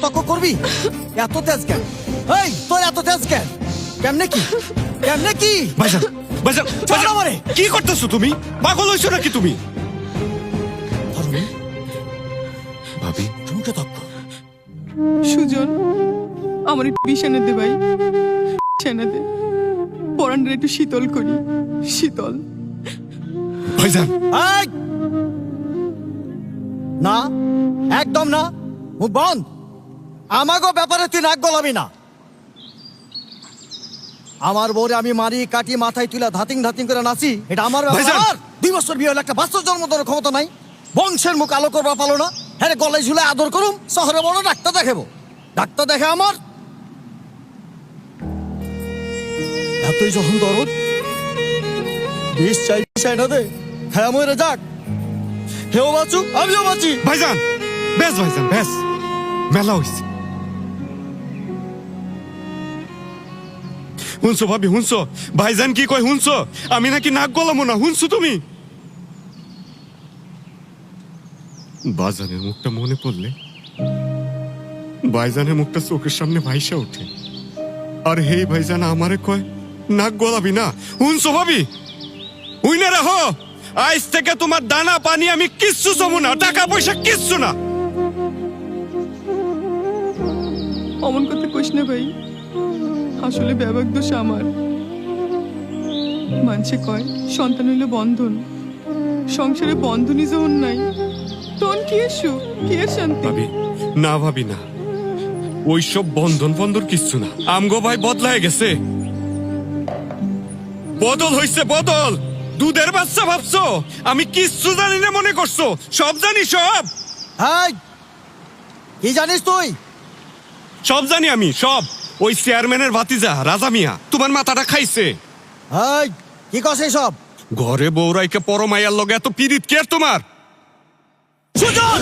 তর্ক করবি? এত তেজ কেন? এই তোর এত তেজ কেন? কেমনে কি? কেমনে কি? ভাইজান ভাইজান ছাড় আমারে। কি করতেছো তুমি? পাগল হইছো নাকি তুমি? ধরুন, ভাবি ঠুমকে তর্ক। সুজন আমার একটু বিষ এনে দে ভাই, এনে দে, পরানটা একটু শীতল করি, শীতল। ভাইজান এই! না, একদম না, মুখ বন্ধ। আমাগো ব্যাপারে তুই নাক গলাবি না। আমার বউরে আমি মারি কাটি মাথায় তুলে ধাতিং ধাতিং করে নাচি, এটা আমার ভাইজান! ব্যাপার। 2 বছর বিয়ে হলে একটা বাচ্চা জন্ম দেওয়ার ক্ষমতা নাই। বংশের মুখ আলো করবা পালো না। হ্যাঁ, গলায় ঝুলে আদর করুম, শহরে বড় ডাক্তার দেখাবো। ডাক্তার দেখে আমার এতই যখন দরদ, বিষ চাই না দে, হ্যাঁ মরে যাক। হেও বাঁচুক, আমিও বাঁচি। ভাইজান ভাইজান বেশ মেলা হইছে। শুনছো ভাবি, শুনছো ভাইজান কি কয়? শুনছো আমি নাকি নাক গলামো না? শুনছো তুমি? বাজানের মুখটা মনে পড়লে ভাইজানের মুখটা চোখের সামনে ভাইসা ওঠে। আর হেই ভাইজান আমারে কয় নাক গলাবি না। শুনছো ভাবি? উইনা রাখো, আজ থেকে তোমার দানা পানি আমি কিচ্ছু জমু না, টাকা পয়সা কিচ্ছু না। অমন কথা কইস না ভাই, আসলে ব্যাপক দোষ আমার। মানুষে কয় সন্তান হইলে বন্ধন, সংসারে বন্ধনই যখন নাই তখন কি এর সুখ, কি এর শান্তি? ভাবি না, ভাবি না, ওইসব বন্ধন বন্ধন কিচ্ছু না। আমগো ভাই বদলায় গেছে, বদল হইছে বদল। দুধের বাচ্চা ভাবছো আমি কিচ্ছু জানি না মনে করছো? সব জানি, সব হাই, কি জানিস তুই? সব জানি আমি, সব। ওই চেয়ারম্যানের ভাতিজা রাজা মিয়া তোমার মাথাটা খাইছে। হাই, কি কস সব? ঘরে বউরাইকে পরমাইয়ার লগে এত পিরিত কে তোমার? সুজন!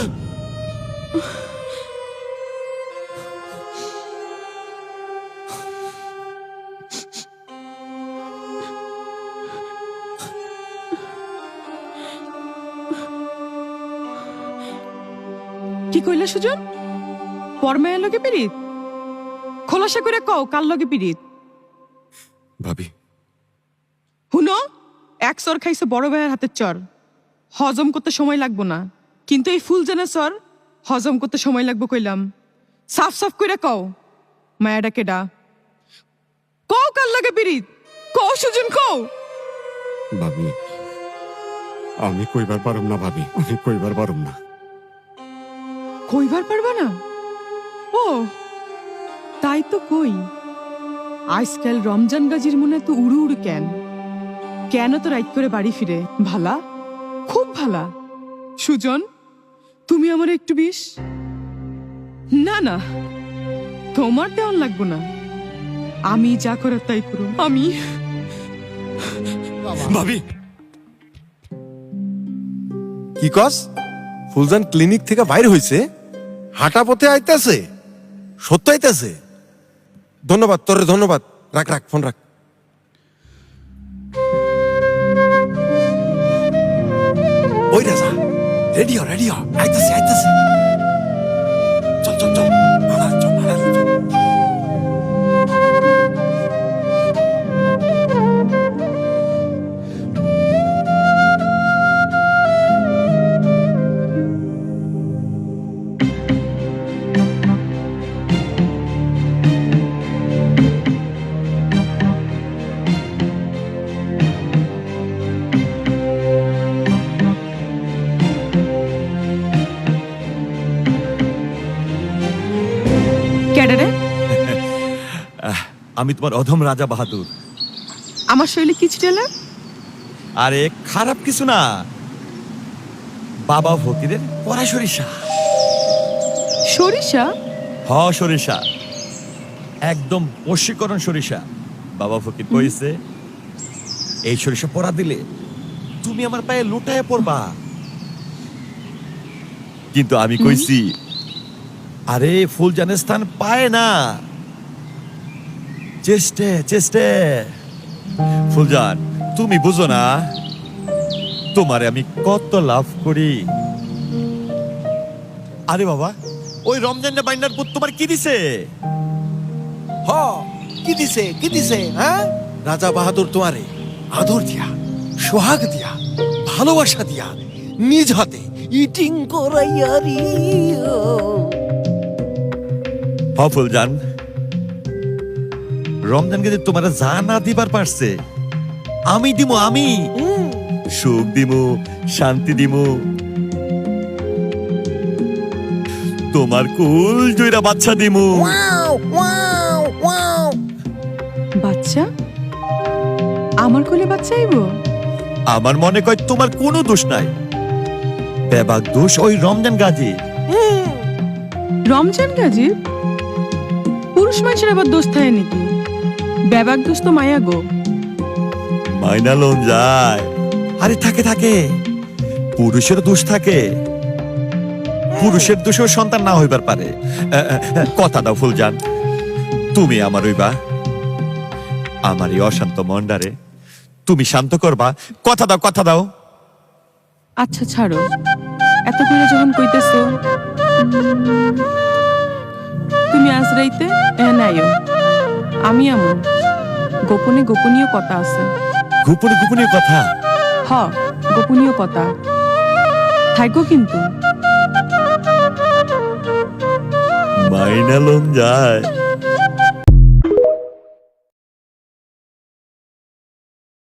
কি কইলা সুজন? পরমায়ের লগে পিরিত? খোলাসা করে কও কার লগে পিরিত? ভাবি হুনো, এক চর খাইছে বড় ভাইয়ের হাতের চর, হজম করতে সময় লাগবো না। কিন্তু এই ফুলজানা চর হজম করতে সময় লাগবো কইলাম। সাফ সাফ করে কও মায়াডা কেডা? কও কার লগে পিরিত? কও সুজন, কও। ভাবি আমি কইবার পারুম না, ভাবি আমি কইবার পারুম না। কইবার পারবা না? ও তাই তো কই, আজকাল রমজান গাজির মনে তো উড়ু উড়ু কেন? কেন তো রাইট করে বাড়ি ফিরে? ভালা, খুব ভালা। সুজন, তুমি আমার একটু বিষ? না না, তোমার দেওয়ান লাগবো না, আমি যা করার তাই করুন। আমি ভাবি কি কস? ফুলজান ক্লিনিক থেকে বাইরে হইছে, হাঁটা পথে আইতাছে, সত্য আইতাছে। ধন্যবাদ তোরে, ধন্যবাদ। রাখ রাখ, ফোন রাখ। ওই রাজা, রেডিও রেডিও, আইতাছে আইতাছে। চল চল চল, আড়া, চল আড়া, চল। কেডা রে? আমি তোমার অধম রাজা বাহাদুর। আমার শরীরে কি ছিটেলা? আরে খারাপ কিছু না, বাবা ফকিরের পরা সরিষা। সরিষা? হ সরিষা, একদম বশীকরণ সরিষা। বাবা ফকির কইছে এই সরিষা পরা দিলে তুমি আমার পায়ে লুটায় পড়বা। কিন্তু আমি কইছি আরে ফুলজানের স্থান পায় না, চেষ্টে চেষ্টে। ফুলজান তুমি বুঝো না তোমারে আমি কত লাভ করি। আরে বাবা ওই রমজানের বাইনার পুত তোমার কি দিছে? হ কি দিছে হ্যাঁ? রাজা বাহাদুর তোমারে আদর দিয়া, সোহাগ দিয়া, ভালোবাসা দিয়া, নিজ হাতে ইটিং করাইয়া ফুলজান, রমজান গেছে তোমার যা না দিবার পারছে আমি দিমু, আমি সুখ দিমু, শান্তি দিমু, তোমার কুল জয়রা বাচ্চা দিমু। বাচ্চা? আমার কোলে বাচ্চা আইব? আমার মনে কয় তোমার কোনো দোষ নাই, বেবাক দোষ ওই রমজান গাজী। রমজান গাজীর? পুরুষ মানুষের আবার দোষ থাকে নাকি? বেবাক দোষ তো মায়া গো। মাইনা লোন যায়। আরে থাকে থাকে, পুরুষের দোষ থাকে, পুরুষের দোষেও সন্তান না হইবার পারে। কথা দাও ফুলজান, তুমি আমার হইবা, আমার এই অশান্ত মনডারে তুমি শান্ত করবা। কথা দাও, কথা দাও। আচ্ছা ছাড়ো, এত করে যখন কইতেছো, তুমি আজ রাইতে নাইও, আমি আমো, গোপনে গোপনীয় কথা আছে। গোপনে গোপনীয় কথা? হ, গোপনীয় কথা থাকো কিন্তু। মাইনা লোন যায়।